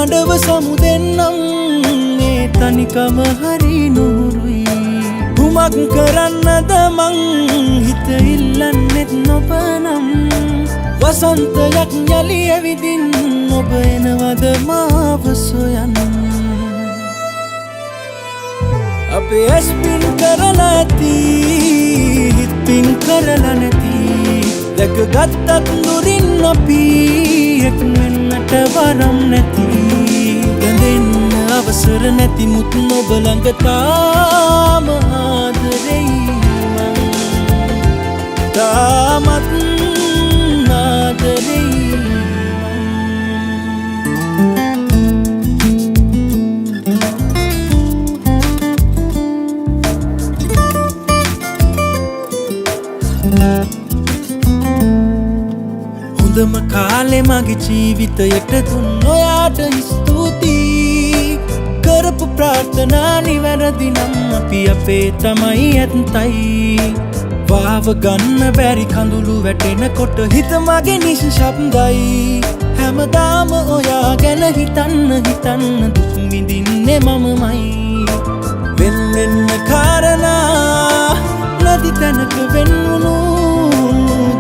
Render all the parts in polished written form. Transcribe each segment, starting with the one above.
නිහඬව සමුදෙන්නම් මේ තනිකම හරි නුරුයි කුමක් කරන්නද මං හිත ඉල්ලන්නෙත් නොබනම් වසන්තයක් යලි ඇවිදින් ඔබ එනවද මාව සොයන්න අපේ ඇස් පින් කරලා ඇති හිත් පින් කරලා නැති දැකගත්තත් දුරින් අපි එක් වෙන්නට වරම් නැති ගැඳෙන්න අවසර නැති මුත් ඔබ ළඟ තාම ආදරෙයි මං තාමත් ආදරෙයි හොඳම කාලේ මගේ ජීවිතයට දුන්න ඔයාට ස්තුතියි කරපු ප්‍රාර්ථනා නිවැරදි නම් අපි අපේ තමයි ඇත්තයි වාව ගන්න බැරි කඳුළු වැටෙනකොට හිත මගේ නිශ්ශබ්දයි හැමදාම ඔයා ගැන හිතන්න දුක් විඳින්නේ මමමයි වෙන්න කාරණා නැති තැනක වෙන්වුණු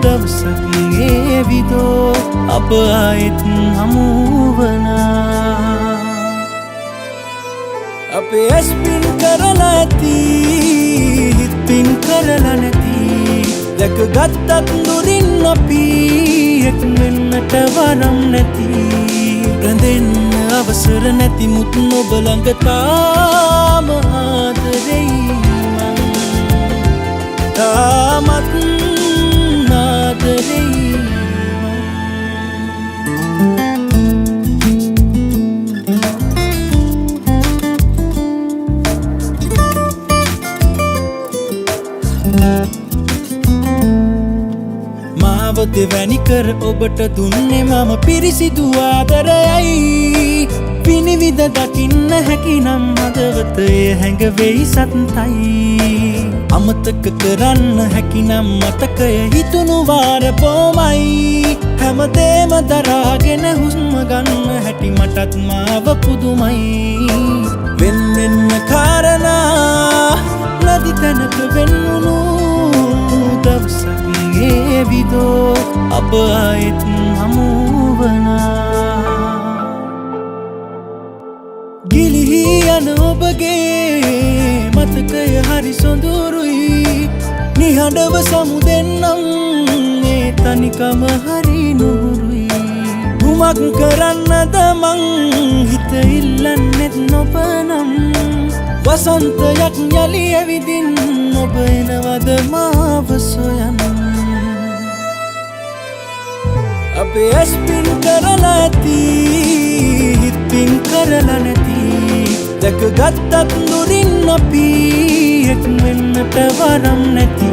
දවසක් ඒවිදෝ අප ආයෙත් හමුවනා අපේ ඇස් පින් කරලා ඇති හිත් පින් කරලා නැති දැකගත්තත් දුරින් අපි එක් වෙන්නට වරම් නැති රැඳෙන්න අවසර නැති මුත් ඔබ ළඟ තාම ආදරෙයි මං තාමත් ආදරෙයි මාව දෙවැනි කර ඔබට දුන්නේ මම පිරිසිදු ආදරයයි පිනිවිද දකින්න හැකිනම් හදවතේ හැඟවෙයි සත්‍යයි අමතක කරන්න හැකිනම් මතකය හිතුණු වාර බොමයි හැමදේම දරාගෙන හුස්ම ගන්න හැටි මටත් මාව පුදුමයි වෙන්න කාරණා නැති තැනක වෙන්වුණු දවසක් ඒවිදෝ අප ආයෙත් හමුවනා ගිලිහි යන ඔබගේ මතකය හරි සොඳුරුයි නිහඬව සමුදෙන්නම් මේ තනිකම හරි නුරුයි කුමක් කරන්නද මං හිත ඉල්ලන්නෙත් නොබනම් වසන්තයක් යලි ඇවිදින් ඔබ එනවද මාව සොයන්න අපේ ඇස් පින් කරලා ඇති හිත් පින් කරලා නැති දැකගත්තත් දුරින් අපි එක් වෙන්නට වරම් නැති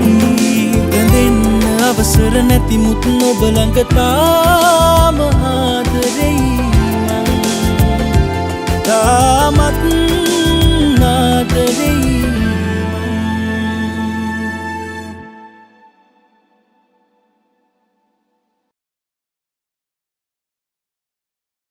ගැඳෙන්න අවසර නැති මුත් ඔබ ළඟ තාම ආදරෙයි මං තාමත්